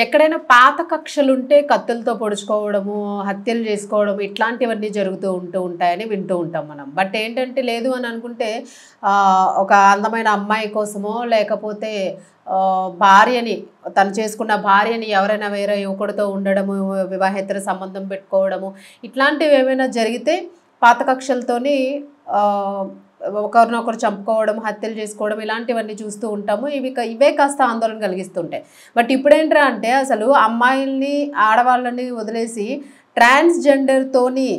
ఎక్కడైనా పాత కక్షలుంటే కత్తులతో పొడుచుకోవడము, హత్యలు చేసుకోవడం ఇట్లాంటివన్నీ ఉంటూ ఉంటాయని వింటూ ఉంటాం మనం. బట్ ఏంటంటే లేదు అని అనుకుంటే ఒక అందమైన అమ్మాయి కోసమో లేకపోతే భార్యని తను చేసుకున్న భార్యని ఎవరైనా వేరే యువకుడితో ఉండడము, వివాహేతర సంబంధం పెట్టుకోవడము ఇట్లాంటివి ఏమైనా జరిగితే పాత కక్షలతోని ఒకరినొకరు చంపుకోవడం, హత్యలు చేసుకోవడం ఇలాంటివన్నీ చూస్తూ ఉంటాము. ఇవే కాస్త ఆందోళన కలిగిస్తుంటాయి. బట్ ఇప్పుడేంట్రా అంటే అసలు అమ్మాయిల్ని, ఆడవాళ్ళని వదిలేసి ట్రాన్స్‌జెండర్‌తోని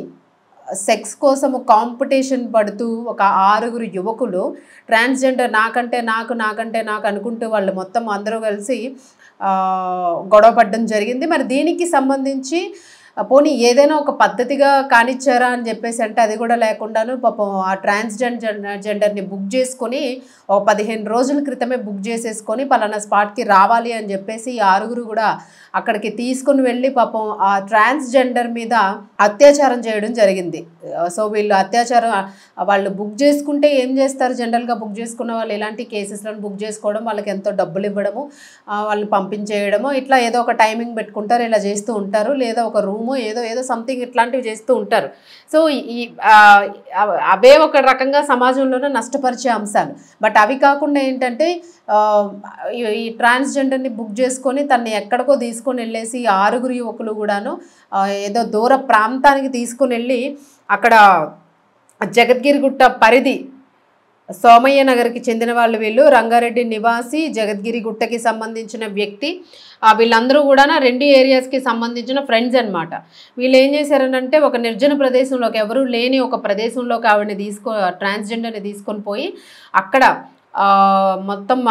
సెక్స్ కోసము కాంపిటీషన్ పడుతూ ఒక 6 యువకులు ట్రాన్స్‌జెండర్ నాకంటే నాకు, నాకంటే నాకు అనుకుంటూ వాళ్ళు మొత్తం అందరూ కలిసి గొడవ పడడం జరిగింది. మరి దీనికి సంబంధించి పోనీ ఏదైనా ఒక పద్ధతిగా కానిచ్చారా అని చెప్పేసి అంటే అది కూడా లేకుండాను పాపం ఆ జెండర్ని బుక్ చేసుకొని ఒక 15 రోజుల క్రితమే బుక్ చేసేసుకొని పలానా స్పాట్కి రావాలి అని చెప్పేసి ఈ 6 కూడా అక్కడికి తీసుకుని వెళ్ళి పాపం ఆ ట్రాన్స్జెండర్ మీద అత్యాచారం చేయడం జరిగింది. సో వీళ్ళు అత్యాచారం వాళ్ళు బుక్ చేసుకుంటే ఏం చేస్తారు, జనరల్గా బుక్ చేసుకున్న వాళ్ళు ఇలాంటి కేసెస్లను బుక్ చేసుకోవడం, వాళ్ళకి ఎంతో డబ్బులు ఇవ్వడము, వాళ్ళు పంపించేయడము, ఇట్లా ఏదో ఒక టైమింగ్ పెట్టుకుంటారు, ఇలా చేస్తూ ఉంటారు, లేదా ఒక రూము ఏదో ఏదో సంథింగ్ ఇట్లాంటివి చేస్తూ ఉంటారు. సో అవే ఒక రకంగా సమాజంలోనే నష్టపరిచే అంశాలు. బట్ అవి కాకుండా ఏంటంటే ఈ ట్రాన్స్జెండర్ని బుక్ చేసుకొని తనని ఎక్కడికో తీసుకొని వెళ్ళేసి 6 యువకులు కూడాను ఏదో దూర ప్రాంతానికి తీసుకొని వెళ్ళి అక్కడ జగద్గిరిగుట్ట పరిధి సోమయ్య నగర్కి చెందిన వాళ్ళు వీళ్ళు, రంగారెడ్డి నివాసి, జగద్గిరి గుట్టకి సంబంధించిన వ్యక్తి. వీళ్ళందరూ కూడా 2 ఏరియాస్కి సంబంధించిన ఫ్రెండ్స్ అనమాట. వీళ్ళు ఏం చేశారనంటే ఒక నిర్జన ప్రదేశంలోకి, ఎవరూ లేని ఒక ప్రదేశంలోకి ఆవిడని ట్రాన్స్జెండర్ని తీసుకొని పోయి అక్కడ మొత్తం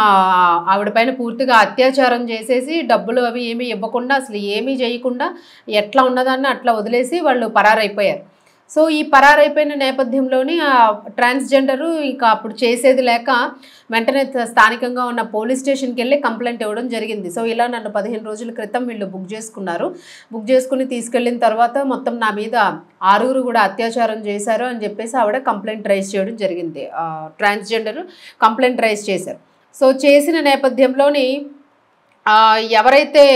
ఆవిడ పైన పూర్తిగా అత్యాచారం చేసేసి డబ్బులు అవి ఏమీ ఇవ్వకుండా, అసలు ఏమీ చేయకుండా ఎట్లా ఉన్నదాన్ని అట్లా వదిలేసి వాళ్ళు పరారైపోయారు. సో ఈ పరారైపోయిన నేపథ్యంలోని ట్రాన్స్జెండరు ఇంకా అప్పుడు చేసేది లేక వెంటనే స్థానికంగా ఉన్న పోలీస్ స్టేషన్కి వెళ్ళి కంప్లైంట్ ఇవ్వడం జరిగింది. సో ఇలా నన్ను 15 రోజుల క్రితం వీళ్ళు బుక్ చేసుకున్నారు, బుక్ చేసుకుని తీసుకెళ్ళిన తర్వాత మొత్తం నా మీద 6 కూడా అత్యాచారం చేశారు అని చెప్పేసి ఆవిడ కంప్లైంట్ రైజ్ చేయడం జరిగింది. ట్రాన్స్జెండరు కంప్లైంట్ రైజ్ చేశారు. సో చేసిన నేపథ్యంలోని ఎవరైతే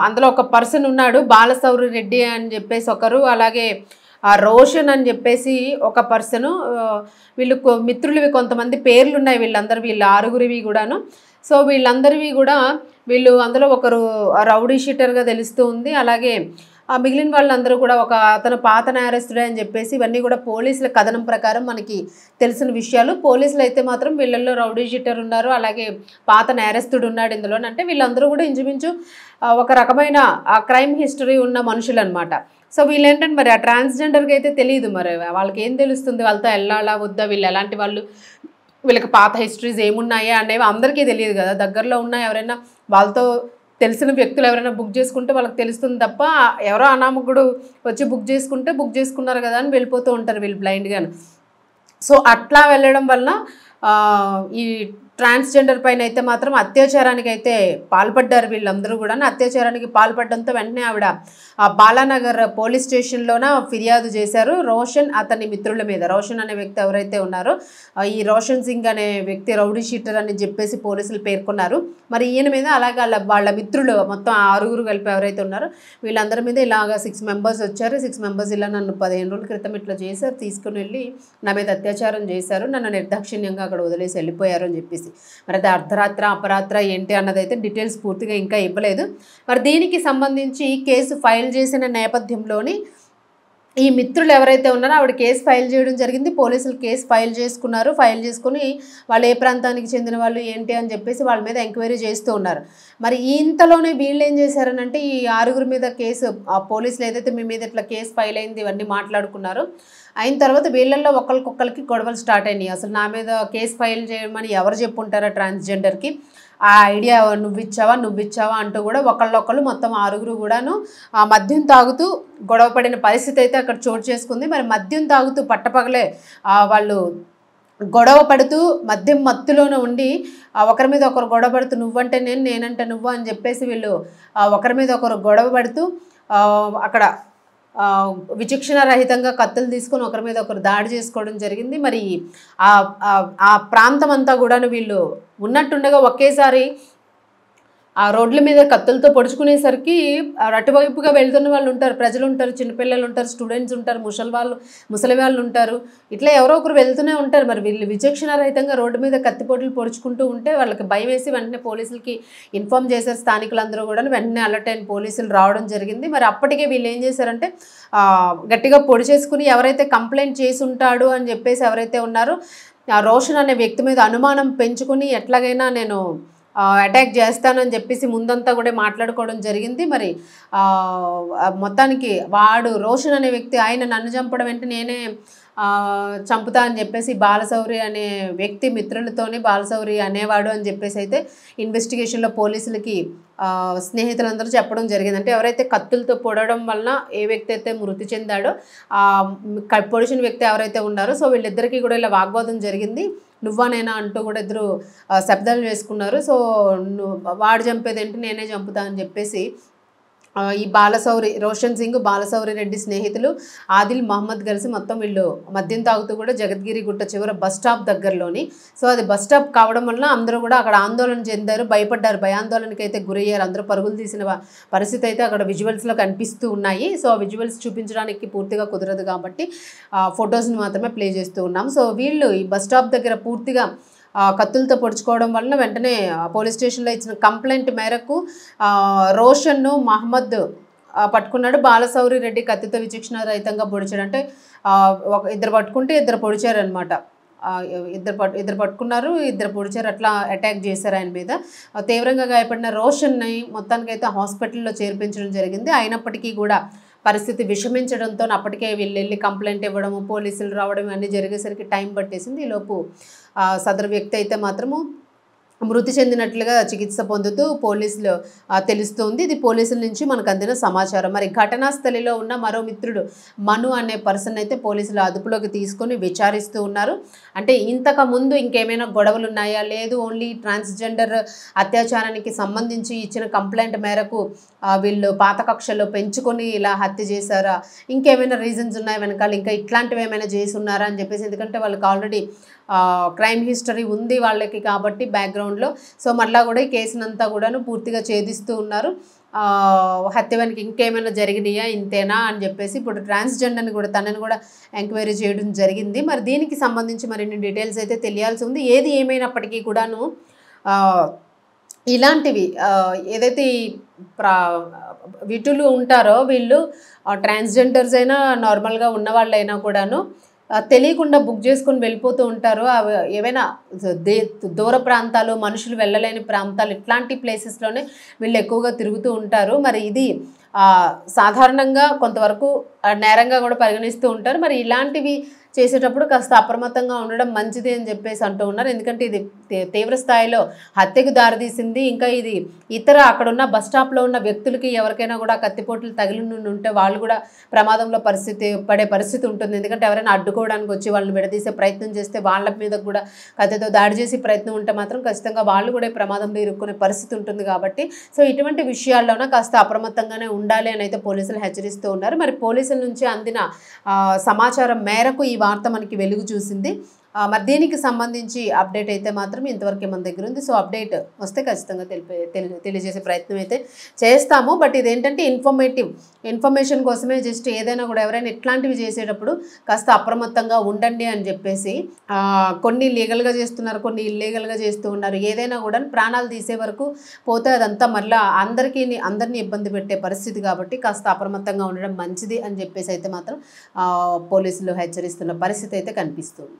అందులో ఒక పర్సన్ ఉన్నాడు, బాలసౌరి రెడ్డి అని చెప్పేసి ఒకరు, అలాగే రోషన్ అని చెప్పేసి ఒక పర్సను, వీళ్ళు మిత్రులవి కొంతమంది పేర్లు ఉన్నాయి వీళ్ళ 6 కూడాను. సో వీళ్ళందరివి కూడా వీళ్ళు అందులో ఒకరు రౌడీ షీటర్గా తెలుస్తూ ఉంది. అలాగే మిగిలిన వాళ్ళందరూ కూడా ఒక అతను పాత నేరస్తుడే అని చెప్పేసి ఇవన్నీ కూడా పోలీసుల కథనం ప్రకారం మనకి తెలిసిన విషయాలు. పోలీసులు అయితే మాత్రం వీళ్ళల్లో రౌడీ షీటర్ ఉన్నారు, అలాగే పాత నేరస్తుడు ఉన్నాడు ఇందులో. అంటే వీళ్ళందరూ కూడా ఇంచుమించు ఒక రకమైన క్రైమ్ హిస్టరీ ఉన్న మనుషులు అనమాట. సో వీళ్ళు ఏంటంటే మరి ఆ ట్రాన్స్జెండర్కి అయితే తెలియదు, మరి వాళ్ళకి ఏం తెలుస్తుంది, వాళ్ళతో వెళ్ళాలా వద్దా, వీళ్ళు ఎలాంటి వాళ్ళు, వీళ్ళకి పాత హిస్టరీస్ ఏమున్నాయా అనేవి అందరికీ తెలియదు కదా. దగ్గరలో ఉన్న ఎవరైనా వాళ్ళతో తెలిసిన వ్యక్తులు ఎవరైనా బుక్ చేసుకుంటే వాళ్ళకి తెలుస్తుంది తప్ప, ఎవరో అనామకుడు వచ్చి బుక్ చేసుకున్నారు కదా అని వెళ్ళిపోతూ ఉంటారు వీళ్ళు బ్లైండ్గాను. సో అట్లా వెళ్ళడం వల్ల ఈ ట్రాన్స్జెండర్ పైన అయితే మాత్రం అత్యాచారానికి అయితే పాల్పడ్డారు వీళ్ళందరూ కూడా. అత్యాచారానికి పాల్పడడంతో వెంటనే ఆవిడ బాలానగర్ పోలీస్ స్టేషన్లోన ఫిర్యాదు చేశారు రోషన్ అతని మిత్రుల మీద. రోషన్ అనే వ్యక్తి ఎవరైతే ఉన్నారో ఈ రోషన్ సింగ్ అనే వ్యక్తి రౌడీ షీటర్ అని చెప్పేసి పోలీసులు పేర్కొన్నారు. మరి ఈయన మీద అలాగే వాళ్ళ మిత్రులు మొత్తం 6 కలిపి ఎవరైతే ఉన్నారో వీళ్ళందరి మీద ఇలాగా 6 మెంబర్స్ వచ్చారు. 6 మెంబర్స్ ఇలా నన్ను 15 రోజుల క్రితం ఇట్లా చేశారు, తీసుకుని వెళ్ళి నా మీద అత్యాచారం చేశారు, నన్ను నిర్దాక్షిణ్యంగా అక్కడ వదిలేసి వెళ్ళిపోయారు అని చెప్పేసి. మరి అది అర్ధరాత్ర అపరాత్ర ఏంటి అన్నదైతే డీటెయిల్స్ పూర్తిగా ఇంకా ఇవ్వలేదు. మరి దీనికి సంబంధించి కేసు ఫైల్ చేసిన నేపథ్యంలోని ఈ మిత్రులు ఎవరైతే ఉన్నారో ఆవిడ కేసు ఫైల్ చేయడం జరిగింది. పోలీసులు కేసు ఫైల్ చేసుకున్నారు. ఫైల్ చేసుకుని వాళ్ళు ఏ ప్రాంతానికి చెందిన వాళ్ళు ఏంటి అని చెప్పేసి వాళ్ళ మీద ఎంక్వైరీ చేస్తూ ఉన్నారు. మరి ఇంతలోనే వీళ్ళు ఏం చేశారనంటే ఈ 6 మీద కేసు పోలీసులు ఏదైతే మీ మీద ఇట్లా కేసు ఫైల్ అయింది ఇవన్నీ మాట్లాడుకున్నారు. అయిన తర్వాత వీళ్ళల్లో ఒకరికొకరికి గొడవలు స్టార్ట్ అయినాయి. అసలు నా మీద కేసు ఫైల్ చేయమని ఎవరు చెప్పుంటారా ట్రాన్స్జెండర్కి, ఆ ఐడియా నువ్విచ్చావా అంటూ కూడా ఒకళ్ళొకళ్ళు మొత్తం 6 కూడాను మద్యం తాగుతూ గొడవ పడిన పరిస్థితి అయితే అక్కడ చోటు చేసుకుంది. మరి మద్యం తాగుతూ పట్టపగలే వాళ్ళు గొడవ పడుతూ మద్యం మత్తులోనే ఉండి ఒకరి మీద ఒకరు గొడవ పడుతూ నువ్వంటే నేను, నేనంటే నువ్వు అని చెప్పేసి వీళ్ళు ఒకరి మీద ఒకరు గొడవ పడుతూ అక్కడ విచక్షణ రహితంగా కత్తులు తీసుకొని ఒకరి మీద ఒకరు దాడి చేసుకోవడం జరిగింది. మరి ఆ ప్రాంతం అంతా కూడా వీళ్ళు ఉన్నట్టుండగా ఒకేసారి ఆ రోడ్ల మీద కత్తులతో పొడుచుకునేసరికి అటువైపుగా వెళ్తున్న వాళ్ళు ఉంటారు, ప్రజలు ఉంటారు, చిన్నపిల్లలు ఉంటారు, స్టూడెంట్స్ ఉంటారు, ముసలి వాళ్ళు ఉంటారు. ఇట్లా ఎవరో ఒకరు వెళ్తూనే ఉంటారు. మరి వీళ్ళు విచక్షణ రహితంగా రోడ్డు మీద కత్తిపోట్లు పొడుచుకుంటూ ఉంటే వాళ్ళకి భయం వేసి వెంటనే పోలీసులకి ఇన్ఫామ్ చేశారు. స్థానికులందరూ కూడా వెంటనే అలర్ట్ అయిన పోలీసులు రావడం జరిగింది. మరి అప్పటికే వీళ్ళు ఏం చేశారంటే గట్టిగా పొడి చేసుకుని ఎవరైతే కంప్లైంట్ చేసి ఉంటాడు అని చెప్పేసి ఎవరైతే ఉన్నారో రోషన్ అనే వ్యక్తి మీద అనుమానం పెంచుకుని ఎట్లాగైనా నేను అటాక్ చేస్తానని చెప్పేసి ముందంతా కూడా మాట్లాడుకోవడం జరిగింది. మరి మొత్తానికి వాడు రోషన్ అనే వ్యక్తి ఆయన నన్ను చంపడం వెంట నేనే చంపుతా అని చెప్పేసి బాలశౌరి అనే వ్యక్తి మిత్రులతోనే బాలశౌరి అనేవాడు అని చెప్పేసి అయితే ఇన్వెస్టిగేషన్లో పోలీసులకి స్నేహితులందరూ చెప్పడం జరిగింది. అంటే ఎవరైతే కత్తులతో పొడవడం వలన ఏ వ్యక్తి అయితే మృతి చెందాడో పొడిచిన వ్యక్తి ఎవరైతే ఉన్నారో సో వీళ్ళిద్దరికీ కూడా ఇలా వాగ్వాదం జరిగింది. నువ్వా నేనా అంటూ కూడా ఇద్దరు శబ్దాలు వేసుకున్నారు. సో వాడు చంపేదేంటి నేనే చంపుతా అని చెప్పేసి ఈ రోషన్ సింగ్ బాలశౌరి రెడ్డి స్నేహితులు ఆదిల్ మహమ్మద్ కలిసి మొత్తం వీళ్ళు మద్యం తాగుతూ కూడా జగద్గిరి గుట్ట చివర బస్ స్టాప్ దగ్గరలోని సో అది బస్ స్టాప్ కావడం వలన అందరూ కూడా అక్కడ ఆందోళన చెందారు, భయపడ్డారు, భయాందోళనకి అయితే గురయ్యారు. అందరూ పరుగులు తీసిన పరిస్థితి అయితే అక్కడ విజువల్స్లో కనిపిస్తూ ఉన్నాయి. సో ఆ విజువల్స్ చూపించడానికి పూర్తిగా కుదరదు కాబట్టి ఫొటోస్ని మాత్రమే ప్లే చేస్తూ ఉన్నాం. సో వీళ్ళు ఈ బస్ స్టాప్ దగ్గర పూర్తిగా కత్తులతో పొడుచుకోవడం వలన వెంటనే పోలీస్ స్టేషన్లో ఇచ్చిన కంప్లైంట్ మేరకు రోషన్ను మహమ్మద్ పట్టుకున్నాడు. బాలశౌరి రెడ్డి కత్తితో విచక్షణ రహితంగా పొడిచాడు. అంటే ఇద్దరు పట్టుకుంటే ఇద్దరు పొడిచారనమాట. ఇద్దరు పట్టుకున్నారు, ఇద్దరు పొడిచారు, అట్లా అటాక్ చేశారు ఆయన మీద. తీవ్రంగా గాయపడిన రోషన్ని మొత్తానికైతే హాస్పిటల్లో చేర్పించడం జరిగింది. అయినప్పటికీ కూడా పరిస్థితి విషమించడంతో అప్పటికే వీళ్ళు వెళ్ళి కంప్లైంట్ ఇవ్వడము, పోలీసులు రావడం అన్నీ జరిగేసరికి టైం పట్టేసింది. ఈలోపు సదరు వ్యక్తి అయితే మాత్రము మృతి చెందినట్లుగా చికిత్స పొందుతూ పోలీసులు తెలుస్తుంది. ఇది పోలీసుల నుంచి మనకు అందిన సమాచారం. మరి ఘటనా స్థలిలో ఉన్న మరో మిత్రుడు మను అనే పర్సన్ అయితే పోలీసులు అదుపులోకి తీసుకొని విచారిస్తూ ఉన్నారు. అంటే ఇంతకు ముందు ఇంకేమైనా గొడవలు ఉన్నాయా, లేదు ఓన్లీ ట్రాన్స్జెండర్ అత్యాచారానికి సంబంధించి ఇచ్చిన కంప్లైంట్ మేరకు వీళ్ళు పాత కక్షలో పెంచుకొని ఇలా హత్య చేశారా, ఇంకేమైనా రీజన్స్ ఉన్నాయా వెనకాల, ఇంకా ఇట్లాంటివి ఏమైనా చేసి ఉన్నారా అని చెప్పేసి, ఎందుకంటే వాళ్ళకి ఆల్రెడీ క్రైమ్ హిస్టరీ ఉంది వాళ్ళకి కాబట్టి బ్యాక్గ్రౌండ్లో. సో మళ్ళీ కూడా ఈ కేసునంతా కూడాను పూర్తిగా ఛేదిస్తూ ఉన్నారు. హత్య వెనక ఇంకేమైనా జరిగినాయా, ఇంతేనా అని చెప్పేసి ఇప్పుడు ట్రాన్స్జెండర్ని కూడా తనని కూడా ఎంక్వైరీ చేయడం జరిగింది. మరి దీనికి సంబంధించి మరిన్ని డీటెయిల్స్ అయితే తెలియాల్సి ఉంది. ఏది ఏమైనప్పటికీ కూడాను ఇలాంటివి ఏదైతే విటులు ఉంటారో వీళ్ళు ట్రాన్స్జెండర్స్ అయినా నార్మల్గా ఉన్న వాళ్ళైనా కూడాను తెలియకుండా బుక్ చేసుకొని వెళ్ళిపోతూ ఉంటారు. అవి ఏవైనా దూర ప్రాంతాలు, మనుషులు వెళ్ళలేని ప్రాంతాలు, ఇట్లాంటి ప్లేసెస్లోనే వీళ్ళు ఎక్కువగా తిరుగుతూ ఉంటారు. మరి ఇది సాధారణంగా కొంతవరకు నేరంగా కూడా పరిగణిస్తూ ఉంటారు. మరి ఇలాంటివి చేసేటప్పుడు కాస్త అప్రమత్తంగా ఉండడం మంచిది అని చెప్పేసి అంటూ ఉన్నారు. ఎందుకంటే ఇది తీవ్ర స్థాయిలో హత్యకు దారితీసింది. ఇంకా ఇది ఇతర అక్కడున్న బస్ స్టాప్లో ఉన్న వ్యక్తులకి ఎవరికైనా కూడా కత్తిపోట్లు తగిలి ఉంటే వాళ్ళు కూడా ప్రమాదంలో పడే పరిస్థితి ఉంటుంది. ఎందుకంటే ఎవరైనా అడ్డుకోవడానికి వచ్చి వాళ్ళని విడదీసే ప్రయత్నం చేస్తే వాళ్ళ మీద కూడా కత్తితో దాడి చేసే ప్రయత్నం ఉంటే మాత్రం ఖచ్చితంగా వాళ్ళు కూడా ప్రమాదంలో ఇరుక్కునే పరిస్థితి ఉంటుంది. కాబట్టి సో ఇటువంటి విషయాల్లోనే కాస్త అప్రమత్తంగానే ఉండాలి అని అయితే పోలీసులు హెచ్చరిస్తూ ఉన్నారు. మరి పోలీసుల నుంచి అందిన సమాచారం మేరకు ఈ వార్త మనకి వెలుగు చూసింది. మరి దీనికి సంబంధించి అప్డేట్ అయితే మాత్రం ఇంతవరకే మన దగ్గర ఉంది. సో అప్డేట్ వస్తే ఖచ్చితంగా తెలియజేసే ప్రయత్నం అయితే చేస్తాము. బట్ ఇదేంటంటే ఇన్ఫర్మేషన్ కోసమే, జస్ట్ ఏదైనా కూడా ఎవరైనా ఇట్లాంటివి చేసేటప్పుడు కాస్త అప్రమత్తంగా ఉండండి అని చెప్పేసి. కొన్ని లీగల్గా చేస్తున్నారు, కొన్ని ఇల్లీగల్గా చేస్తూ ఉన్నారు. ఏదైనా కూడా ప్రాణాలు తీసే వరకు పోతే అదంతా మళ్ళీ అందరినీ ఇబ్బంది పెట్టే పరిస్థితి కాబట్టి కాస్త అప్రమత్తంగా ఉండడం మంచిది అని చెప్పేసి అయితే మాత్రం పోలీసులు హెచ్చరిస్తున్న పరిస్థితి అయితే కనిపిస్తుంది.